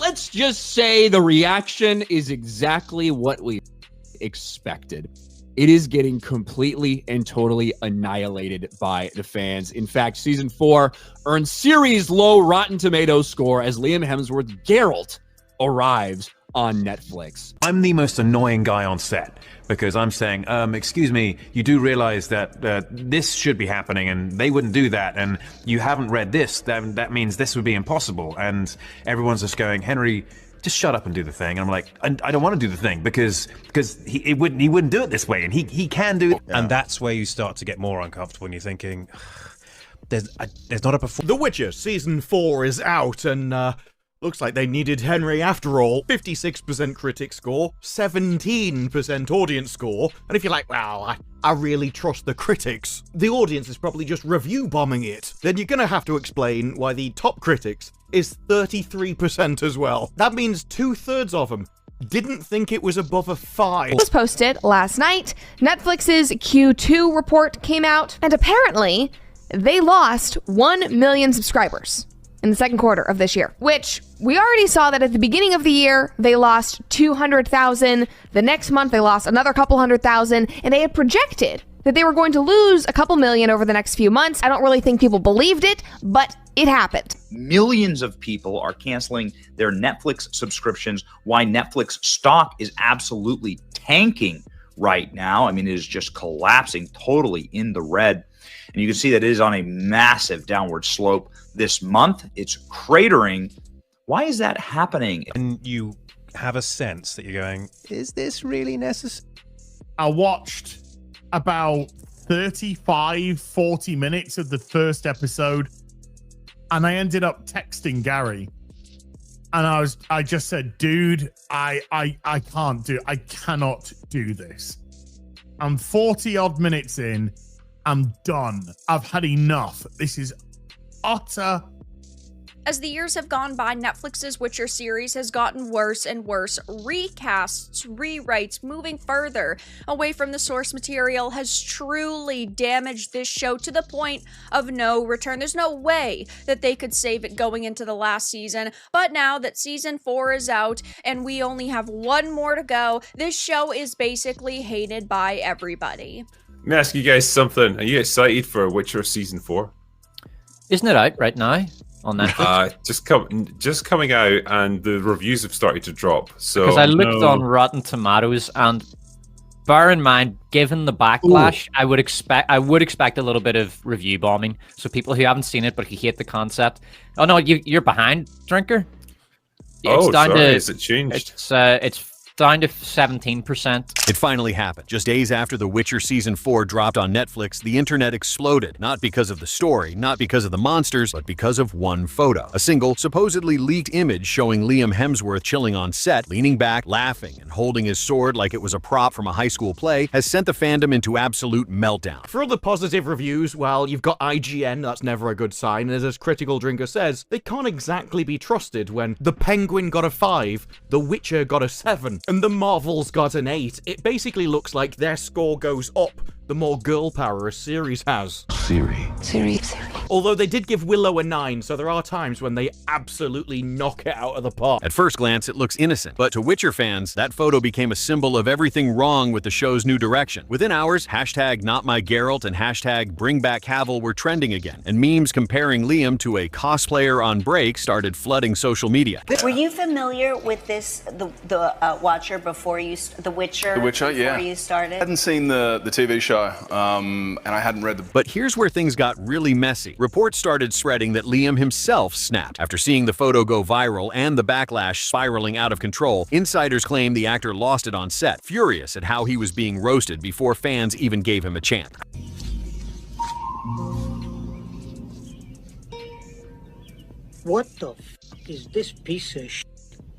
let's just say the reaction is exactly what we expected. It is getting completely and totally annihilated by the fans. In fact, season 4 earned series low Rotten Tomatoes score as Liam Hemsworth Geralt arrives on Netflix. I'm the most annoying guy on set because I'm saying, excuse me, you do realize that this should be happening and they wouldn't do that, and you haven't read this, that means this would be impossible. And everyone's just going, Henry, just shut up and do the thing. And I'm like, I don't want to do the thing because he wouldn't do it this way, and he can do it. Yeah. And that's where you start to get more uncomfortable when you're thinking, there's not a performance. The Witcher Season 4 is out, and looks like they needed Henry after all. 56% critic score, 17% audience score. And if you're like, well, I really trust the critics, the audience is probably just review bombing it, then you're gonna have to explain why the top critics is 33% as well. That means 2/3 of them didn't think it was above a 5. It was posted last night. Netflix's Q2 report came out, and apparently they lost 1 million subscribers in the second quarter of this year, which we already saw that at the beginning of the year, they lost 200,000. The next month, they lost another couple 100,000, and they had projected that they were going to lose a couple million over the next few months. I don't really think people believed it, but it happened. Millions of people are canceling their Netflix subscriptions. Why Netflix stock is absolutely tanking right now. I mean, it is just collapsing totally in the red. And you can see that it is on a massive downward slope this month. It's cratering. Why is that happening? And you have a sense that you're going, is this really necessary? I watched about 35, 40 minutes of the first episode, and I ended up texting Gary. And I just said, dude, I cannot do this. I'm 40 odd minutes in. I'm done. I've had enough. This is utter. As the years have gone by, Netflix's Witcher series has gotten worse and worse. Recasts, rewrites, moving further away from the source material has truly damaged this show to the point of no return. There's no way that they could save it going into the last season. But now that season 4 is out and we only have one more to go, this show is basically hated by everybody. Let me ask you guys something. Are you excited for Witcher Season 4? Isn't it out right now on Netflix? Just coming out, and the reviews have started to drop. So because I looked on Rotten Tomatoes, and bear in mind, given the backlash, I would expect a little bit of review bombing. So people who haven't seen it but who hate the concept. Oh no, you're behind, Drinker. Has it changed? It's down to 17%. It finally happened. Just days after The Witcher Season 4 dropped on Netflix, the internet exploded. Not because of the story, not because of the monsters, but because of one photo. A single, supposedly leaked image showing Liam Hemsworth chilling on set, leaning back, laughing, and holding his sword like it was a prop from a high school play, has sent the fandom into absolute meltdown. For all the positive reviews, well, you've got IGN, that's never a good sign, and as Critical Drinker says, they can't exactly be trusted when The Penguin got a 5, The Witcher got a 7, and The Marvels got an 8. It basically looks like their score goes up the more girl power a series has. Siri. Although they did give Willow a 9, so there are times when they absolutely knock it out of the park. At first glance, it looks innocent, but to Witcher fans, that photo became a symbol of everything wrong with the show's new direction. Within hours, hashtag #NotMyGeralt and hashtag #BringBackCavill were trending again, and memes comparing Liam to a cosplayer on break started flooding social media. Were you familiar with this, the Watcher before you, The Witcher? The Witcher, yeah. Before you started? I hadn't seen the TV show, and I hadn't read the book. But here's where things got really messy. Reports started spreading that Liam himself snapped. After seeing the photo go viral and the backlash spiraling out of control, insiders claim the actor lost it on set, furious at how he was being roasted before fans even gave him a chance. What the f is this piece of shit?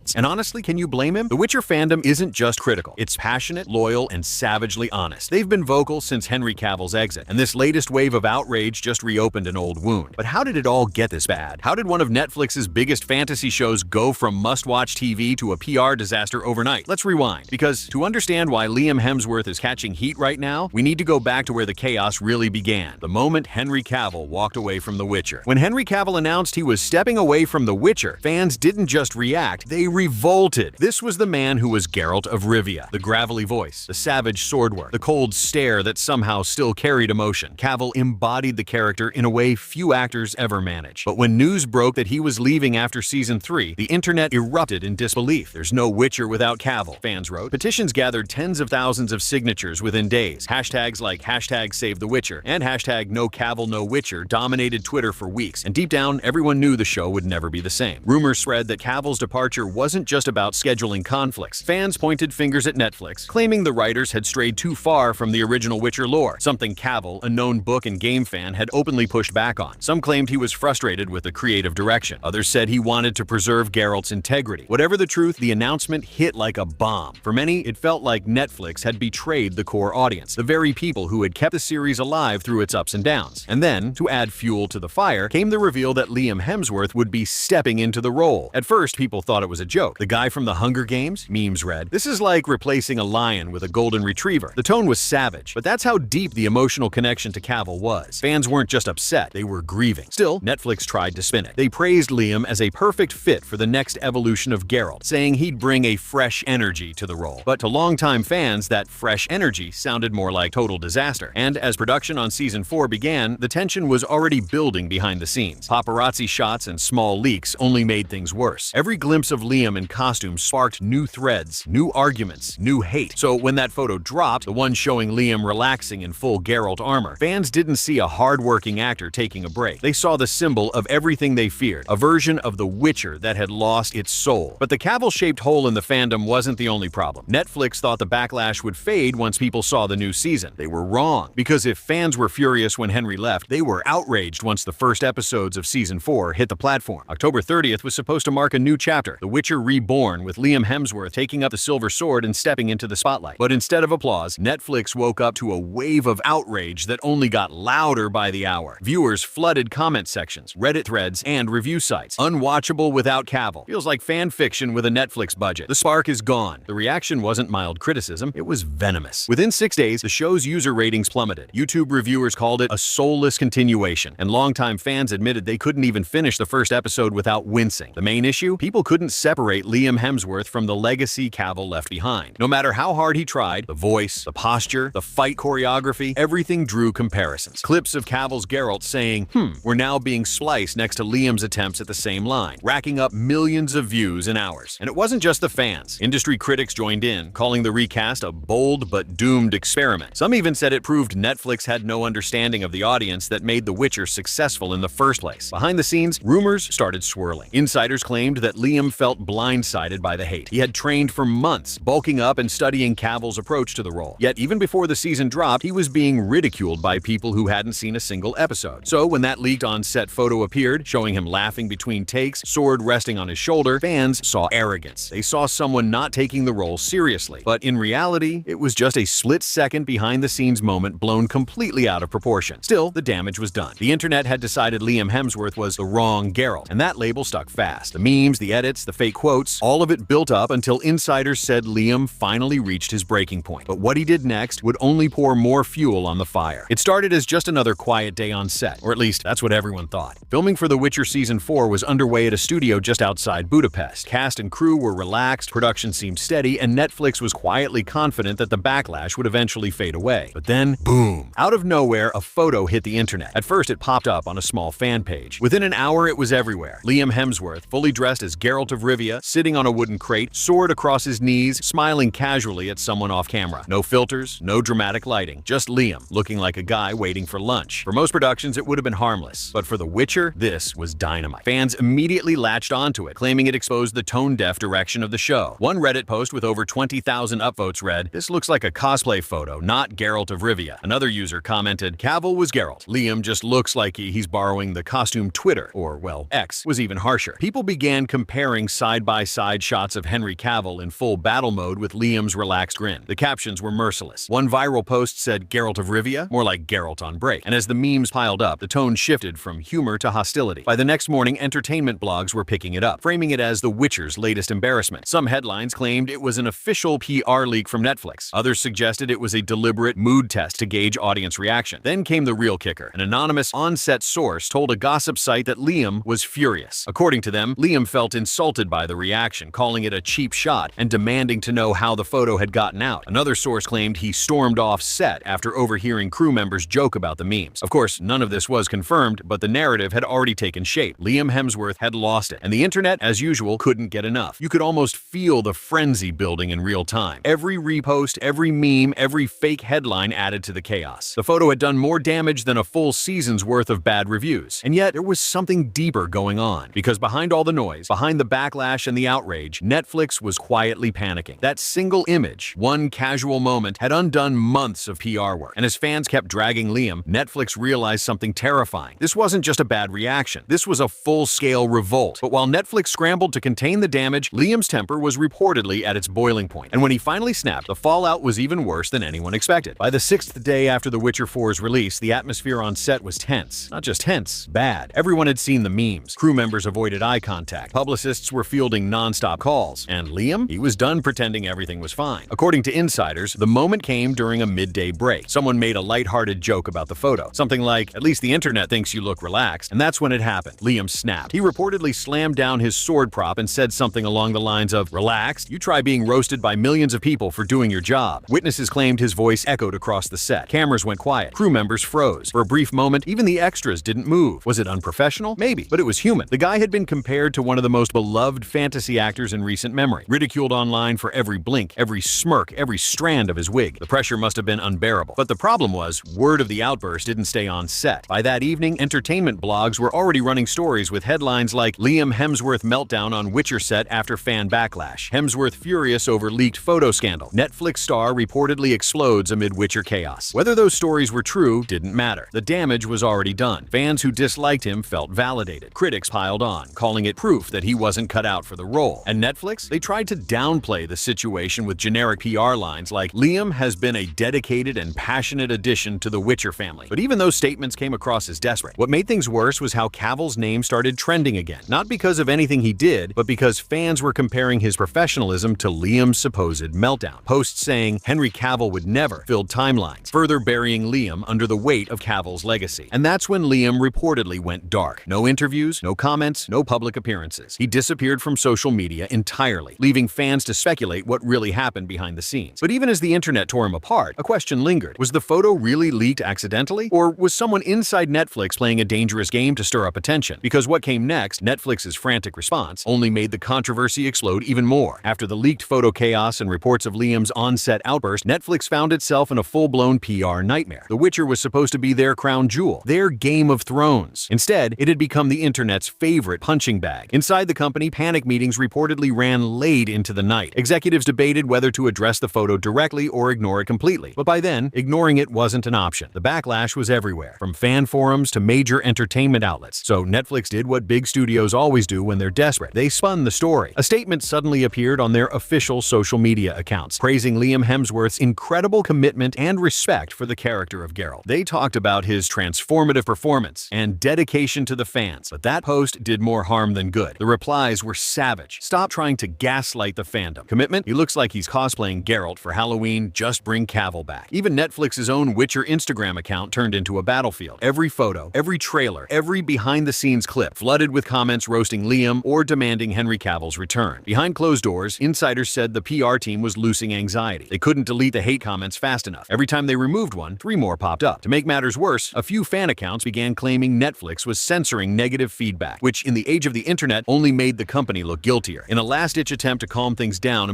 fans. And honestly, can you blame him? The Witcher fandom isn't just critical. It's passionate, loyal, and savagely honest. They've been vocal since Henry Cavill's exit, and this latest wave of outrage just reopened an old wound. But how did it all get this bad? How did one of Netflix's biggest fantasy shows go from must-watch TV to a PR disaster overnight? Let's rewind, because to understand why Liam Hemsworth is catching heat right now, we need to go back to where the chaos really began, the moment Henry Cavill walked away from The Witcher. When Henry Cavill announced he was stepping away from The Witcher, fans didn't just react, they revolted. This was the man who was Geralt of Rivia, the gravelly voice, the savage sword work, the cold stare that somehow still carried emotion. Cavill embodied the character in a way few actors ever manage. But when news broke that he was leaving after season 3, the internet erupted in disbelief. There's no Witcher without Cavill, fans wrote. Petitions gathered tens of thousands of signatures within days. Hashtags like #SaveTheWitcher and #NoCavill dominated Twitter for weeks, and deep down, everyone knew the show would never be the same. Rumors spread that Cavill's departure wasn't just about scheduling conflicts. Fans pointed fingers at Netflix, claiming the writers had strayed too far from the original Witcher lore, something Cavill, a known book and game fan, had openly pushed back on. Some claimed he was frustrated with the creative direction. Others said he wanted to preserve Geralt's integrity. Whatever the truth, the announcement hit like a bomb. For many, it felt like Netflix had betrayed the core audience, the very people who had kept the series alive through its ups and downs. And then, to add fuel to the fire, came the reveal that Liam Hemsworth would be stepping into the role. At first, people thought it was a joke. The guy from the Hunger Games? Memes read. This is like replacing a lion with a golden retriever. The tone was savage, but that's how deep the emotional connection to Cavill was. Fans weren't just upset, they were grieving. Still, Netflix tried to spin it. They praised Liam as a perfect fit for the next evolution of Geralt, saying he'd bring a fresh energy to the role. But to longtime fans, that fresh energy sounded more like total disaster. And as production on season 4 began, the tension was already building behind the scenes. Paparazzi shots and small leaks only made things worse. Every glimpse of Liam in costume sparked new threads, new arguments, new hate. So when that photo dropped, the one showing Liam relaxing in full Geralt armor, fans didn't see a hard-working actor taking a break. They saw the symbol of everything they feared, a version of The Witcher that had lost its soul. But the Cavill-shaped hole in the fandom wasn't the only problem. Netflix thought the backlash would fade once people saw the new season. They were wrong, because if fans were furious when Henry left, they were outraged once the first episodes of season 4 hit the platform. October 30th was supposed to mark a new chapter, The Witcher Reborn, with Liam Hemsworth taking up the silver sword and stepping into the spotlight. But instead of applause, Netflix woke up to a wave of outrage that only got louder by the hour. Viewers flooded comment sections, Reddit threads, and review sites. Unwatchable without Cavill. Feels like fan fiction with a Netflix budget. The spark is gone. The reaction wasn't mild criticism, it was venomous. Within 6 days, the show's user ratings plummeted. YouTube reviewers called it a soulless continuation, and longtime fans admitted they couldn't even finish the first episode without wincing. The main issue? People couldn't separate Liam Hemsworth from the legacy Cavill left behind. No matter how hard he tried, the voice, the posture, the fight choreography, everything drew comparisons. Clips of Cavill's Geralt saying, were now being spliced next to Liam's attempts at the same line, racking up millions of views in hours. And it wasn't just the fans. Industry critics joined in, calling the recast a bold but doomed experiment. Some even said it proved Netflix had no understanding of the audience that made The Witcher successful in the first place. Behind the scenes, rumors started swirling. Insiders claimed that Liam felt blindsided by the hate. He had trained for months, bulking up and studying Cavill's approach to the role. Yet even before the season dropped, he was being ridiculed by people who hadn't seen a single episode. So when that leaked on-set photo appeared, showing him laughing between takes, sword resting on his shoulder, fans saw arrogance. They saw someone not taking the role seriously. But in reality, it was just a split-second behind-the-scenes moment blown completely out of proportion. Still, the damage was done. The internet had decided Liam Hemsworth was the wrong Geralt, and that label stuck fast. The memes, the edits, the fake quotes, all of it built up until insiders said Liam finally reached his breaking point. But what he did next would only pour more fuel on the fire. It started as just another quiet day on set, or at least that's what everyone thought. Filming for The Witcher Season 4 was underway at a studio just outside Budapest. Cast and crew were relaxed, production seemed steady, and Netflix was quietly confident that the backlash would eventually fade away. But then, boom! Out of nowhere, a photo hit the internet. At first, it popped up on a small fan page. Within an hour, it was everywhere. Liam Hemsworth, fully dressed as Geralt of Rivia, sitting on a wooden crate, sword across his knees, smiling casually at someone off camera. No filters, no dramatic lighting, just Liam, looking like a guy waiting for lunch. For most productions, it would have been harmless. But for The Witcher, this was dynamite. Fans immediately latched onto it, claiming it exposed the tone-deaf direction of the show. One Reddit post with over 20,000 upvotes read, "This looks like a cosplay photo, not Geralt of Rivia." Another user commented, "Cavill was Geralt. Liam just looks like he's borrowing the costume Twitter," or, well, X was even harsher. People began comparing side side-by-side shots of Henry Cavill in full battle mode with Liam's relaxed grin. The captions were merciless. One viral post said Geralt of Rivia, more like Geralt on break. And as the memes piled up, the tone shifted from humor to hostility. By the next morning, entertainment blogs were picking it up, framing it as The Witcher's latest embarrassment. Some headlines claimed it was an official PR leak from Netflix. Others suggested it was a deliberate mood test to gauge audience reaction. Then came the real kicker. An anonymous on-set source told a gossip site that Liam was furious. According to them, Liam felt insulted by the reaction, calling it a cheap shot and demanding to know how the photo had gotten out. Another source claimed he stormed off set after overhearing crew members joke about the memes. Of course, none of this was confirmed, but the narrative had already taken shape. Liam Hemsworth had lost it, and the internet, as usual, couldn't get enough. You could almost feel the frenzy building in real time. Every repost, every meme, every fake headline added to the chaos. The photo had done more damage than a full season's worth of bad reviews. And yet, there was something deeper going on. Because behind all the noise, behind the backlash and the outrage, Netflix was quietly panicking. That single image, one casual moment, had undone months of PR work. And as fans kept dragging Liam, Netflix realized something terrifying. This wasn't just a bad reaction. This was a full-scale revolt. But while Netflix scrambled to contain the damage, Liam's temper was reportedly at its boiling point. And when he finally snapped, the fallout was even worse than anyone expected. By the 6th day after The Witcher 4's release, the atmosphere on set was tense. Not just tense, bad. Everyone had seen the memes. Crew members avoided eye contact. Publicists were fielding non-stop calls. And Liam? He was done pretending everything was fine. According to insiders, the moment came during a midday break. Someone made a lighthearted joke about the photo. Something like, "At least the internet thinks you look relaxed." And that's when it happened. Liam snapped. He reportedly slammed down his sword prop and said something along the lines of, "Relaxed? You try being roasted by millions of people for doing your job." Witnesses claimed his voice echoed across the set. Cameras went quiet. Crew members froze. For a brief moment, even the extras didn't move. Was it unprofessional? Maybe, but it was human. The guy had been compared to one of the most beloved fantasy actors in recent memory, ridiculed online for every blink, every smirk, every strand of his wig. The pressure must have been unbearable. But the problem was, word of the outburst didn't stay on set. By that evening, entertainment blogs were already running stories with headlines like Liam Hemsworth meltdown on Witcher set after fan backlash, Hemsworth furious over leaked photo scandal, Netflix star reportedly explodes amid Witcher chaos. Whether those stories were true didn't matter. The damage was already done. Fans who disliked him felt validated. Critics piled on, calling it proof that he wasn't cut out for the role. And Netflix? They tried to downplay the situation with generic PR lines like, "Liam has been a dedicated and passionate addition to the Witcher family." But even those statements came across as desperate. What made things worse was how Cavill's name started trending again. Not because of anything he did, but because fans were comparing his professionalism to Liam's supposed meltdown. Posts saying Henry Cavill would never filled timelines, further burying Liam under the weight of Cavill's legacy. And that's when Liam reportedly went dark. No interviews, no comments, no public appearances. He disappeared from social media entirely, leaving fans to speculate what really happened behind the scenes. But even as the internet tore him apart, a question lingered. Was the photo really leaked accidentally? Or was someone inside Netflix playing a dangerous game to stir up attention? Because what came next, Netflix's frantic response, only made the controversy explode even more. After the leaked photo chaos and reports of Liam's on-set outburst, Netflix found itself in a full-blown PR nightmare. The Witcher was supposed to be their crown jewel, their Game of Thrones. Instead, it had become the internet's favorite punching bag. Inside the company, panic meetings reportedly ran late into the night. Executives debated whether to address the photo directly or ignore it completely. But by then, ignoring it wasn't an option. The backlash was everywhere, from fan forums to major entertainment outlets. So Netflix did what big studios always do when they're desperate. They spun the story. A statement suddenly appeared on their official social media accounts, praising Liam Hemsworth's incredible commitment and respect for the character of Geralt. They talked about his transformative performance and dedication to the fans, but that post did more harm than good. The replies were savage. "Stop trying to gaslight the fandom." Commitment? He looks like he's cosplaying Geralt for Halloween. Just bring Cavill back. Even Netflix's own Witcher Instagram account turned into a battlefield. Every photo, every trailer, every behind-the-scenes clip flooded with comments roasting Liam or demanding Henry Cavill's return. Behind closed doors, insiders said the PR team was losing anxiety. They couldn't delete the hate comments fast enough. Every time they removed one, 3 more popped up. To make matters worse, a few fan accounts began claiming Netflix was censoring negative feedback, which in the age of the internet only made the company look guiltier. In a last-ditch attempt to calm things down,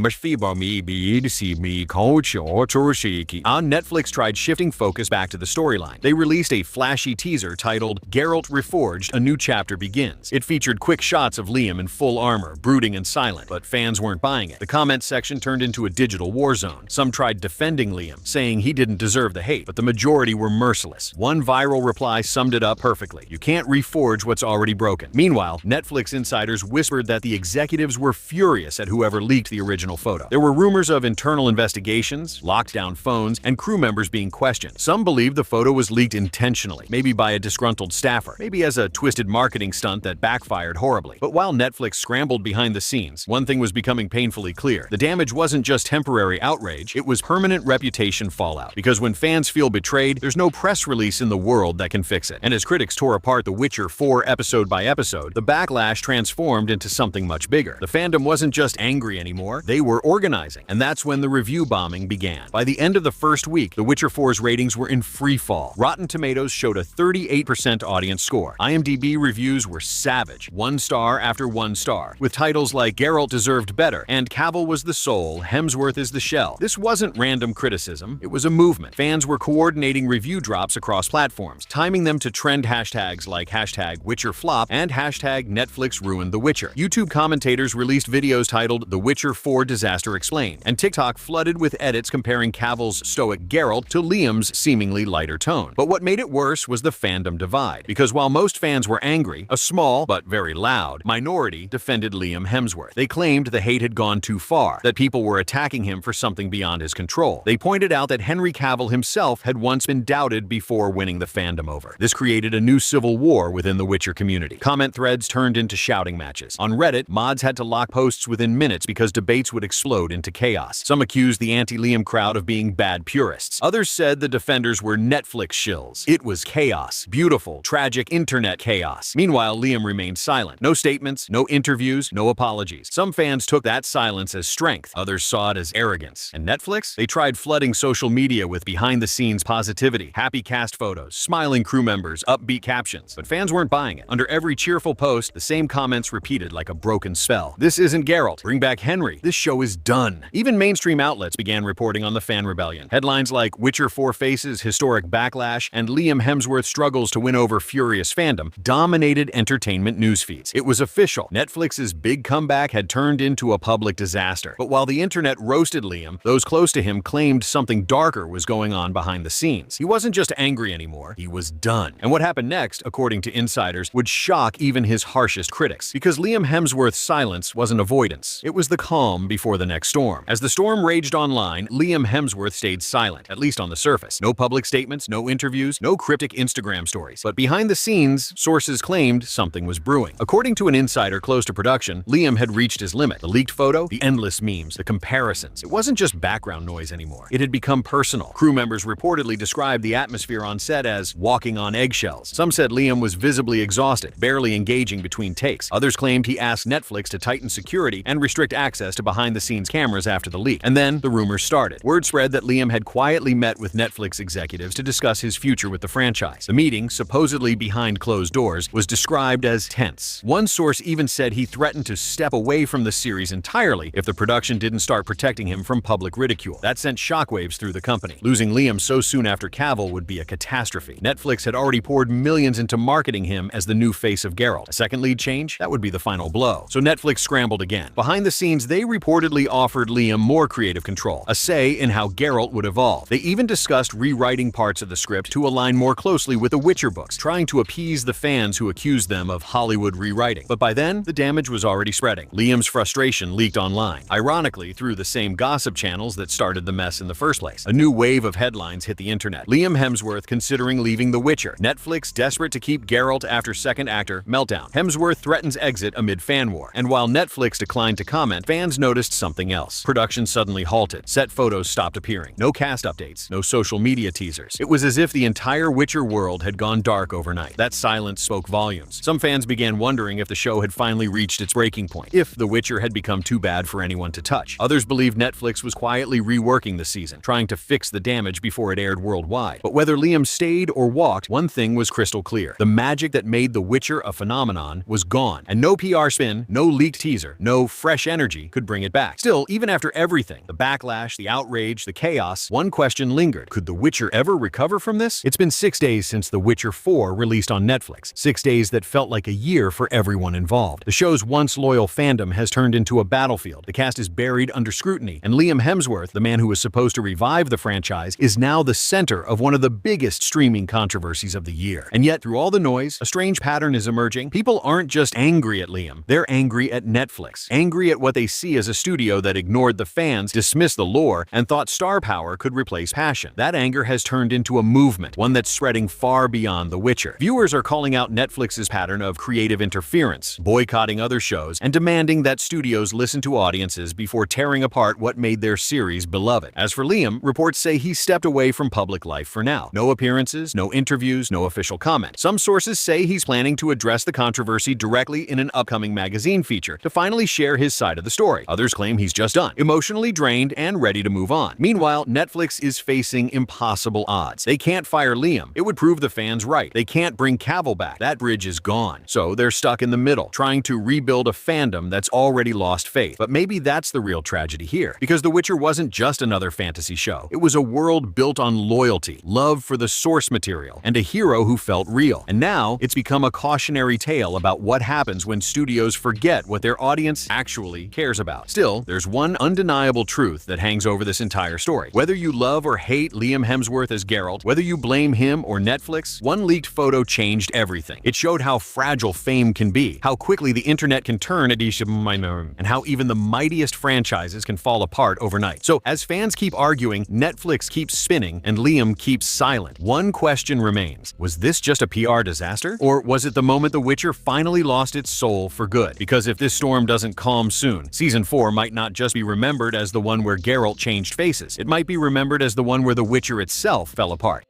Netflix tried shifting focus back to the storyline. They released a flashy teaser titled Geralt Reforged, A New Chapter Begins. It featured quick shots of Liam in full armor, brooding and silent, but fans weren't buying it. The comments section turned into a digital war zone. Some tried defending Liam, saying he didn't deserve the hate, but the majority were merciless. One viral reply summed it up perfectly. You can't reforge what's already broken. Meanwhile, Netflix insiders whispered that the executives were furious at whoever leaked the original photo. There were rumors of internal investigations, locked down phones, and crew members being questioned. Some believed the photo was leaked intentionally, maybe by a disgruntled staffer, maybe as a twisted marketing stunt that backfired horribly. But while Netflix scrambled behind the scenes, one thing was becoming painfully clear. The damage wasn't just temporary outrage, it was permanent reputation fallout. Because when fans feel betrayed, there's no press release in the world that can fix it. And as critics tore apart The Witcher 4 episode by episode, the backlash transformed into something much bigger. The fandom wasn't just angry anymore, they were organizing. And that's when the review bombing began. By the end of the first week, The Witcher 4's ratings were in free fall. Rotten Tomatoes showed a 38% audience score. IMDb reviews were savage, 1 star after 1 star, with titles like Geralt deserved better and Cavill was the soul, Hemsworth is the shell. This wasn't random criticism, it was a movement. Fans were coordinating review drops across platforms, timing them to trend hashtags like #WitcherFlop and #Netflix ruined The Witcher. YouTube commentators released videos titled The Witcher 4 Disaster Explained, and TikTok flooded with edits comparing Cavill's stoic Geralt to Liam's seemingly lighter tone. But what made it worse was the fandom divide, because while most fans were angry, a small, but very loud, minority defended Liam Hemsworth. They claimed the hate had gone too far, that people were attacking him for something beyond his control. They pointed out that Henry Cavill himself had once been doubted before winning the fandom over. This created a new civil war within the Witcher community. Comment threads turned into shouting matches. On Reddit, mods had to lock posts within minutes because debates would explode into chaos. Some accused the anti-Liam crowd of being bad purists. Others said the defenders were Netflix shills. It was chaos. Beautiful, tragic internet chaos. Meanwhile, Liam remained silent. No statements, no interviews, no apologies. Some fans took that silence as strength. Others saw it as arrogance. And Netflix? They tried flooding social media with behind-the-scenes positivity, happy cast photos, smiling crew members, upbeat captions. But fans weren't buying it. Under every cheerful post, the same comments repeated like a broken spell. This isn't Geralt. Bring back Henry. This show is done. Even mainstream outlets began reporting on the fan rebellion. Headlines like Witcher 4 faces historic backlash and Liam Hemsworth struggles to win over furious fandom dominated entertainment news feeds. It was official. Netflix's big comeback had turned into a public disaster. But while the internet roasted Liam, those close to him claimed something darker was going on behind the scenes. He wasn't just angry anymore, he was done. And what happened next, according to insiders, would shock even his harshest critics. Because Liam Hemsworth's silence wasn't avoidance. It was the calm before the next storm. As the storm raged online, Liam Hemsworth stayed silent, at least on the surface. No public statements, no interviews, no cryptic Instagram stories. But behind the scenes, sources claimed something was brewing. According to an insider close to production, Liam had reached his limit. The leaked photo, the endless memes, the comparisons. It wasn't just background noise anymore. It had become personal. Crew members reportedly described the atmosphere on set as walking on eggshells. Some said Liam was visibly exhausted, barely engaging between takes. Others claimed he asked Netflix to tighten security and restrict access to behind-the-scenes cameras after the leak. And then the rumors started. Word spread that Liam had quietly met with Netflix executives to discuss his future with the franchise. The meeting, supposedly behind closed doors, was described as tense. One source even said he threatened to step away from the series entirely if the production didn't start protecting him from public ridicule. That sent shockwaves through the company. Losing Liam so soon after Cavill would be a catastrophe. Netflix had already poured millions into marketing him as the new face of Geralt. A second lead change? That would be the final blow. So Netflix scrambled again. Behind the scenes, they reportedly offered Liam more creative control, a say in how Geralt would evolve. They even discussed rewriting parts of the script to align more closely with the Witcher books, trying to appease the fans who accused them of Hollywood rewriting. But by then, the damage was already spreading. Liam's frustration leaked online, ironically through the same gossip channels that started the mess in the first place. A new wave of headlines hit the internet. Liam Hemsworth considering leaving The Witcher. Netflix desperate to keep Geralt after second actor meltdown. Hemsworth threatens exit amid fan war. And while Netflix declined to comment, fans noticed something else. Production suddenly halted. Set photos stopped appearing. No cast updates, no social media teasers. It was as if the entire Witcher world had gone dark overnight. That silence spoke volumes. Some fans began wondering if the show had finally reached its breaking point, if The Witcher had become too bad for anyone to touch. Others believed Netflix was quietly reworking the season, trying to fix the damage before it aired worldwide. But whether Liam stayed or walked, one thing was crystal clear. The magic that made The Witcher a phenomenon was gone, and no PR spin, no leaked teaser, no fresh energy could bring it back. Still, even after everything, the backlash, the outrage, the chaos, one question lingered. Could The Witcher ever recover from this? It's been 6 days since The Witcher 4 released on Netflix. 6 days that felt like a year for everyone involved. The show's once loyal fandom has turned into a battlefield. The cast is buried under scrutiny, and Liam Hemsworth, the man who was supposed to revive the franchise, is now the center of one of the biggest streaming controversies of the year. And yet, through all the noise, a strange pattern is emerging. People aren't just angry at Liam, they're they're angry at Netflix. Angry at what they see as a studio that ignored the fans, dismissed the lore, and thought star power could replace passion. That anger has turned into a movement, one that's spreading far beyond The Witcher. Viewers are calling out Netflix's pattern of creative interference, boycotting other shows, and demanding that studios listen to audiences before tearing apart what made their series beloved. As for Liam, reports say he stepped away from public life for now. No appearances, no interviews, no official comment. Some sources say he's planning to address the controversy directly in an upcoming magazine feature to finally share his side of the story. Others claim he's just done, emotionally drained and ready to move on. Meanwhile, Netflix is facing impossible odds. They can't fire Liam. It would prove the fans right. They can't bring Cavill back. That bridge is gone. So they're stuck in the middle, trying to rebuild a fandom that's already lost faith. But maybe that's the real tragedy here, because The Witcher wasn't just another fantasy show. It was a world built on loyalty, love for the source material, and a hero who felt real. And now it's become a cautionary tale about what happens when studios forget what their audience actually cares about. Still, there's one undeniable truth that hangs over this entire story. Whether you love or hate Liam Hemsworth as Geralt, whether you blame him or Netflix, one leaked photo changed everything. It showed how fragile fame can be, how quickly the internet can turn and how even the mightiest franchises can fall apart overnight. So as fans keep arguing, Netflix keeps spinning, and Liam keeps silent. One question remains. Was this just a PR disaster? Or was it the moment The Witcher finally lost its soul for good? Because if this storm doesn't calm soon, Season 4 might not just be remembered as the one where Geralt changed faces. It might be remembered as the one where The Witcher itself fell apart.